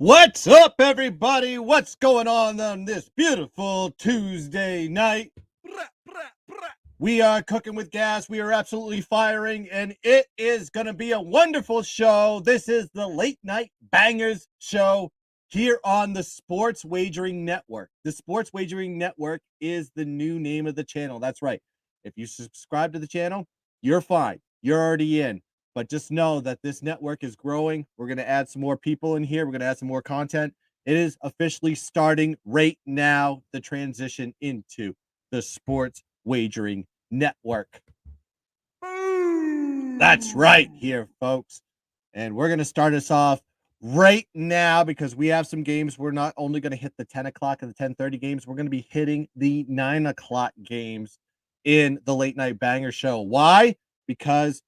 What's up, everybody? What's going on this beautiful Tuesday night? We are cooking with gas. We are absolutely firing, and it is going to be a wonderful show. This is the Late Night Bangers show here on the Sports Wagering Network. The Sports Wagering Network is the new name of the channel. That's right. If you subscribe to the channel, you're fine. You're already in. But just know that this network is growing. We're going to add some more people in here. We're going to add some more content. It is officially starting right now, the transition into the Sports Wagering Network. That's right here, folks. And we're going to start us off right now because we have some games. We're not only going to hit the 10 o'clock and the 10:30 games, we're going to be hitting the 9 o'clock games in the Late Night Banger show. Why? Because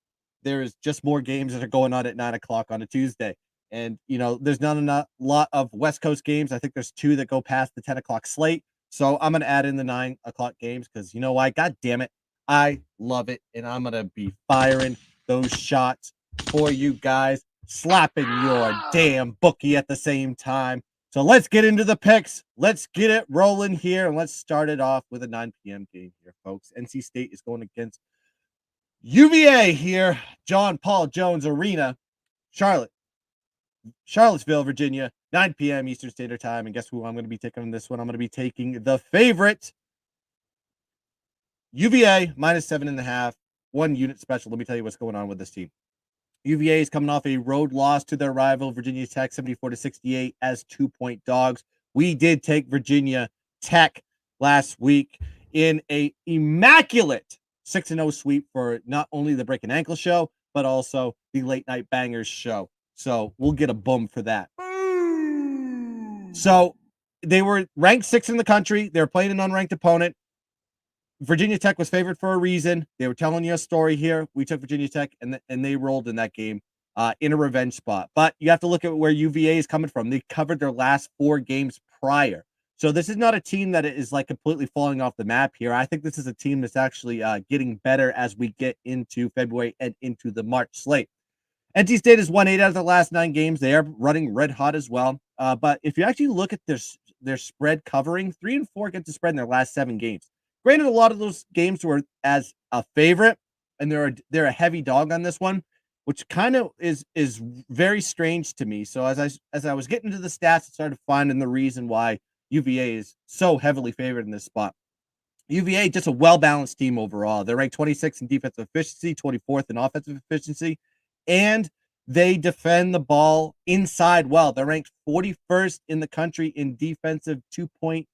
there's just more games that are going on at 9 o'clock on a Tuesday. And, you know, there's not a lot of West Coast games. I think there's 2 that go past the 10 o'clock slate. So I'm going to add in the 9 o'clock games because, you know why? God damn it. I love it. And I'm going to be firing those shots for you guys, slapping your damn bookie at the same time. So let's get into the picks. Let's get it rolling here. And let's start it off with a 9 p.m. game here, folks. NC State is going against UVA here, John Paul Jones Arena, Charlottesville, Virginia, 9 p.m. Eastern Standard Time. And guess who I'm going to be taking on this one? I'm going to be taking the favorite, UVA, -7.5, 1 unit special. Let me tell you what's going on with this team. UVA is coming off a road loss to their rival, Virginia Tech, 74-68 as 2-point dogs. We did take Virginia Tech last week in a immaculate 6-0 sweep for not only the Break and Ankle show, but also the Late Night Bangers show. So we'll get a boom for that. So they were ranked 6th in the country. They were playing an unranked opponent. Virginia Tech was favored for a reason. They were telling you a story here. We took Virginia Tech, and they rolled in that game in a revenge spot. But you have to look at where UVA is coming from. They covered their last 4 games prior. So this is not a team that is like completely falling off the map here. I think this is a team that's actually getting better as we get into February and into the March slate. NC State has won 8 out of the last 9 games. They are running red hot as well. But if you actually look at their spread covering, 3-4 against the spread in their last 7 games. Granted, a lot of those games were as a favorite, and they're a heavy dog on this one, which kind of is very strange to me. So as I was getting to the stats, I started finding the reason why UVA is so heavily favored in this spot. UVA, just a well-balanced team overall. They're ranked 26th in defensive efficiency, 24th in offensive efficiency, and they defend the ball inside well. They're ranked 41st in the country in defensive two-point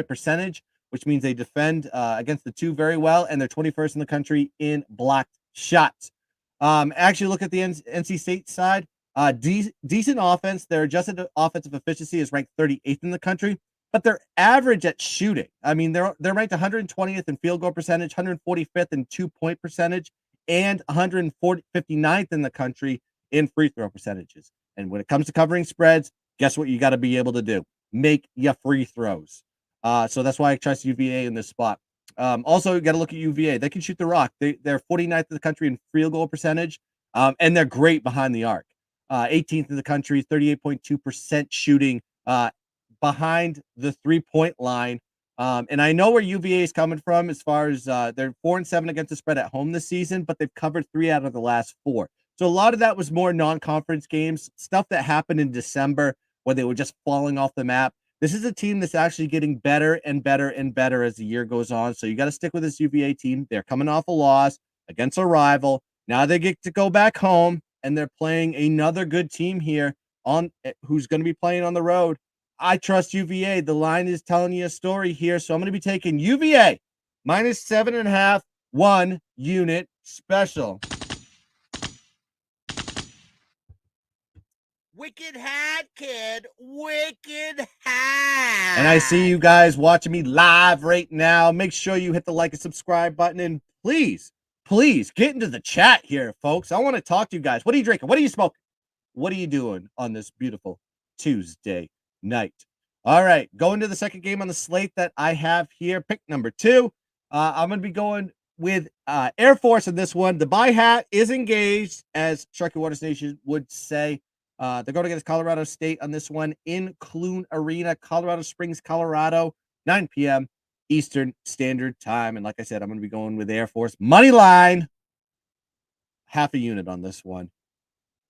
percentage, which means they defend against the 2 very well, and they're 21st in the country in blocked shots. Actually, look at the NC State side. Decent offense. Their adjusted offensive efficiency is ranked 38th in the country, but they're average at shooting. I mean, they're ranked 120th in field goal percentage, 145th in 2-point percentage, and 159th in the country in free throw percentages. And when it comes to covering spreads, guess what you got to be able to do? Make your free throws. So that's why I trust UVA in this spot. Also, you got to look at UVA. They can shoot the rock. They're 49th in the country in field goal percentage, and they're great behind the arc. 18th in the country, 38.2% shooting behind the 3-point line. And I know where UVA is coming from as far as they're 4-7 against the spread at home this season, but they've covered 3 out of the last 4. So a lot of that was more non-conference games, stuff that happened in December where they were just falling off the map. This is a team that's actually getting better and better and better as the year goes on. So you got to stick with this UVA team. They're coming off a loss against a rival. Now they get to go back home, and they're playing another good team here who's going to be playing on the road. I trust UVA. The line is telling you a story here. So I'm going to be taking UVA -7.5, 1 unit special. Wicked hat, kid. Wicked hat. And I see you guys watching me live right now. Make sure you hit the like and subscribe button. And please get into the chat here, folks. I want to talk to you guys. What are you drinking? What are you smoking? What are you doing on this beautiful Tuesday night? All right, going to the second game on the slate that I have here. Pick number 2. I'm going to be going with Air Force in this one. The buy hat is engaged, as Sharky Waters Nation would say. They're going against Colorado State on this one in Clune Arena, Colorado Springs, Colorado, 9 p.m. Eastern Standard Time. And like I said, I'm going to be going with Air Force money line, half a unit on this one,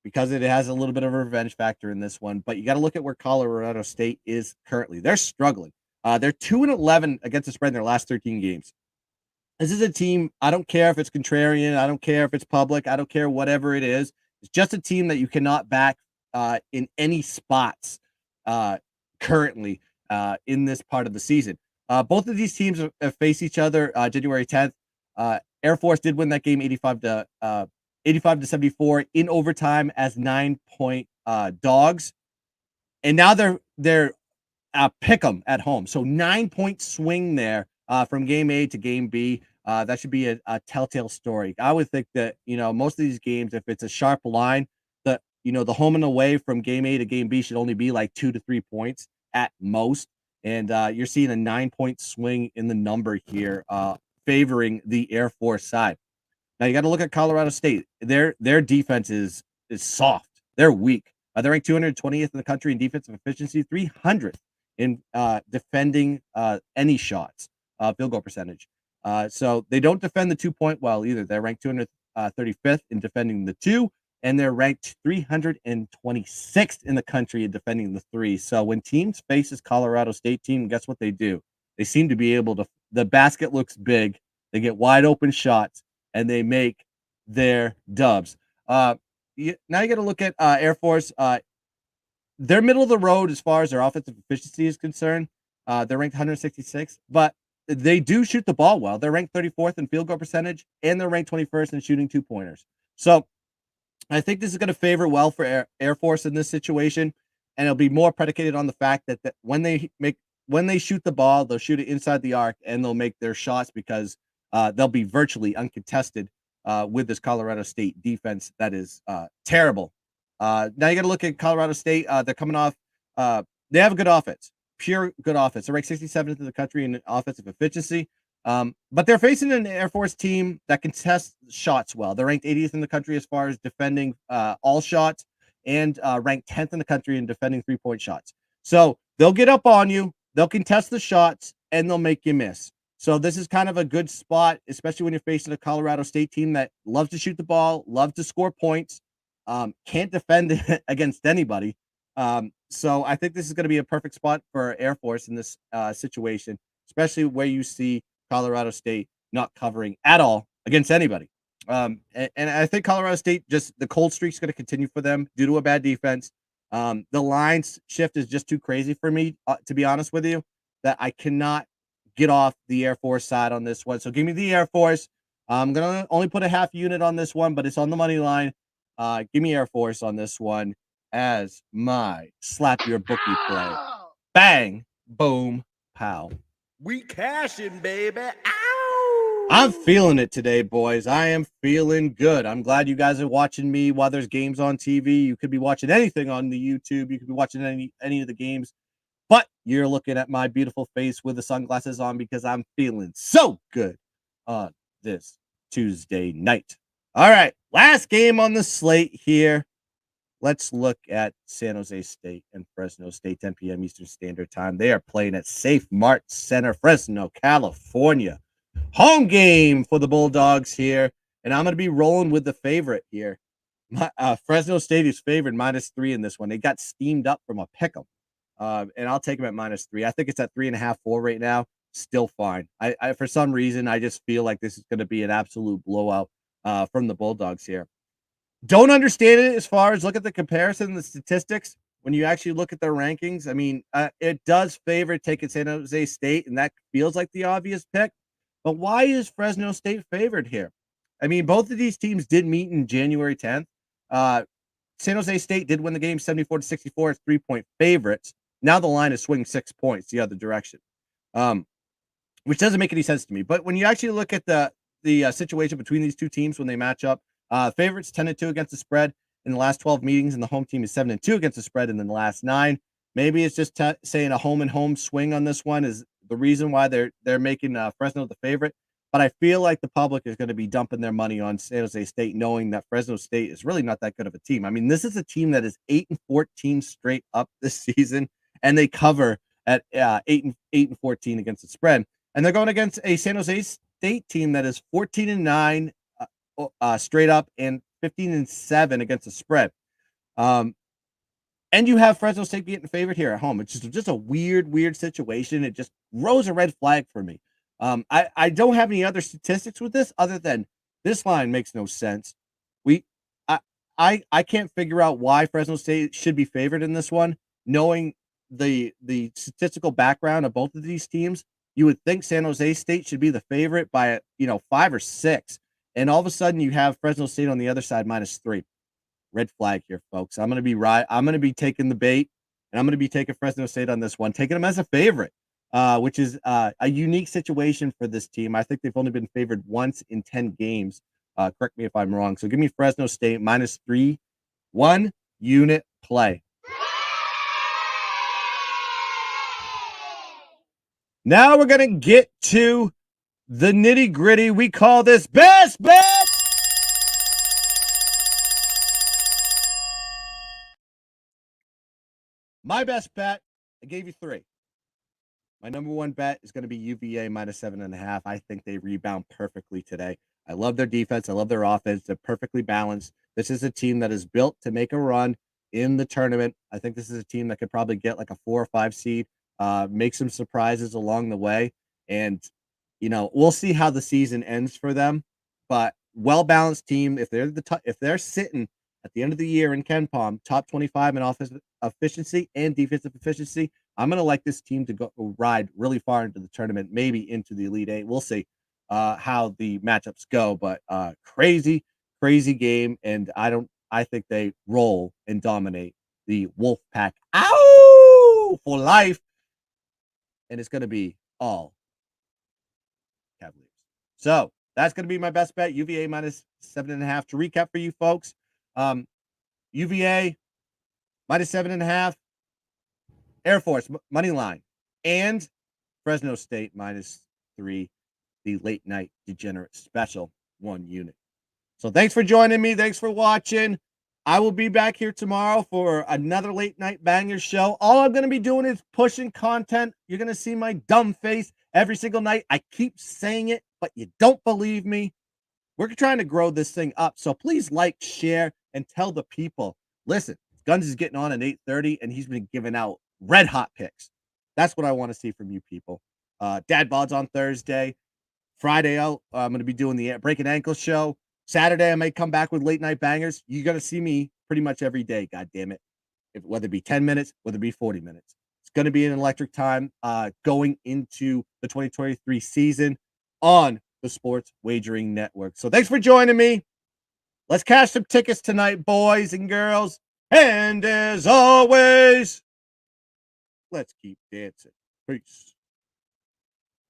because it has a little bit of a revenge factor in this one. But you got to look at where Colorado State is currently. They're struggling. They're 2-11 against the spread in their last 13 games. This is a team, I don't care if it's contrarian, I don't care if it's public, I don't care whatever it is. It's just a team that you cannot back in any spots currently in this part of the season. Both of these teams have faced each other January 10th. Air Force did win that game 85 to 74 in overtime as 9-point dogs. And now they're pick 'em at home. So 9-point swing there from game A to game B. That should be a telltale story. I would think that, most of these games, if it's a sharp line, the home and away from game A to game B should only be like 2 to 3 points at most. And you're seeing a 9-point swing in the number here, favoring the Air Force side. Now you got to look at Colorado State. Their defense is soft. They're weak. They're ranked 220th in the country in defensive efficiency, 300th in defending any shots, field goal percentage. So they don't defend the 2-point well either. They're ranked 235th in defending the 2, and they're ranked 326th in the country in defending the 3. So when teams faces Colorado State team, guess what they do? They seem to be able to. The basket looks big. They get wide open shots, and they make their dubs. Now you got to look at Air Force. They're middle of the road as far as their offensive efficiency is concerned. They're ranked 166th, but they do shoot the ball well. They're ranked 34th in field goal percentage, and they're ranked 21st in shooting 2-pointers. So I think this is going to favor well for Air Force in this situation, and it'll be more predicated on the fact that when they shoot the ball, they'll shoot it inside the arc, and they'll make their shots because they'll be virtually uncontested with this Colorado State defense that is terrible. Now you got to look at Colorado State. They're coming off. They have a good offense, pure good offense. They're ranked 67th in the country in offensive efficiency. But they're facing an Air Force team that contests shots well. They're ranked 80th in the country as far as defending all shots, and ranked 10th in the country in defending 3-point shots. So they'll get up on you, they'll contest the shots, and they'll make you miss. So this is kind of a good spot, especially when you're facing a Colorado State team that loves to shoot the ball, loves to score points, can't defend against anybody. So I think this is going to be a perfect spot for Air Force in this situation, especially where you see Colorado State not covering at all against anybody. And I think Colorado State, just the cold streak is going to continue for them due to a bad defense. The lines shift is just too crazy for me, to be honest with you, that I cannot get off the Air Force side on this one. So give me the Air Force. I'm going to only put a half unit on this one, but it's on the money line. Give me Air Force on this one as my slap your bookie play. Bang, boom, pow. We cashing, baby. Ow! I'm feeling it today, boys. I am feeling good. I'm glad you guys are watching me while there's games on TV. You could be watching anything on the YouTube. You could be watching any of the games. But you're looking at my beautiful face with the sunglasses on because I'm feeling so good on this Tuesday night. All right, last game on the slate here. Let's look at San Jose State and Fresno State, 10 p.m. Eastern Standard Time. They are playing at Safe Mart Center, Fresno, California. Home game for the Bulldogs here, and I'm going to be rolling with the favorite here. Fresno State is favored -3 in this one. They got steamed up from a pick'em, and I'll take them at -3. I think it's at 3.5, 4 right now. Still fine. I for some reason, I just feel like this is going to be an absolute blowout from the Bulldogs here. Don't understand it as far as look at the comparison, the statistics. When you actually look at their rankings, I mean, it does favor taking San Jose State, and that feels like the obvious pick. But why is Fresno State favored here? I mean, both of these teams did meet in January 10th. San Jose State did win the game 74-64 as 3-point favorites. Now the line is swinging 6 points the other direction, which doesn't make any sense to me. But when you actually look at the situation between these two teams when they match up, favorites 10-2 against the spread in the last 12 meetings, and the home team is 7-2 against the spread in the last 9. Maybe it's just saying a home and home swing on this one is the reason why they're making Fresno the favorite. but I feel like the public is going to be dumping their money on San Jose State, knowing that Fresno State is really not that good of a team. I mean, this is a team that is 8-14 straight up this season, and they cover at 8-14 against the spread. And they're going against a San Jose State team that is 14-9 straight up and 15-7 against the spread. And you have Fresno State getting favored here at home. It's just a weird situation. It just rose a red flag for me. I don't have any other statistics with this other than this line makes no sense. I can't figure out why Fresno State should be favored in this one, knowing the statistical background of both of these teams. You would think San Jose State should be the favorite by 5 or 6, and all of a sudden you have Fresno State on the other side -3. Red flag here, folks. I'm going to be taking the bait, and I'm going to be taking Fresno State on this one, taking them as a favorite, which is a unique situation for this team. I think they've only been favored once in 10 games. Correct me if I'm wrong. So give me Fresno State -3, 1 unit play. Now we're going to get to the nitty gritty. We call this best bet. My best bet, I gave you 3. My number one bet is going to be UVA -7.5. I think they rebound perfectly today. I love their defense. I love their offense. They're perfectly balanced. This is a team that is built to make a run in the tournament. I think this is a team that could probably get like a 4 or 5 seed, make some surprises along the way. And, we'll see how the season ends for them. But well-balanced team. If they're sitting at the end of the year in KenPom, top 25 in offensive efficiency and defensive efficiency, I'm going to like this team to go ride really far into the tournament, maybe into the Elite Eight. We'll see how the matchups go, but crazy game. And I think they roll and dominate the Wolfpack. Ow! For life. And it's going to be all Cavaliers. So that's going to be my best bet. UVA -7.5. To recap for you folks, UVA -7.5, Air Force money line, and Fresno State -3, the late night degenerate special 1 unit. So thanks for joining me. Thanks for watching. I will be back here tomorrow for another late night banger show. All I'm going to be doing is pushing content. You're going to see my dumb face every single night. I keep saying it, but you don't believe me. We're trying to grow this thing up. So please like, share, and tell the people. Listen, Guns is getting on at 8:30, and he's been giving out red hot picks. That's what I want to see from you people. Dad Bod's on Thursday. Friday out, I'm going to be doing the Breaking Ankle show. Saturday, I may come back with late night bangers. You're going to see me pretty much every day, God damn it. Whether it be 10 minutes, whether it be 40 minutes. It's going to be an electric time going into the 2023 season on the Sports Wagering Network. So thanks for joining me. Let's cash some tickets tonight, boys and girls. And as always, let's keep dancing. Peace.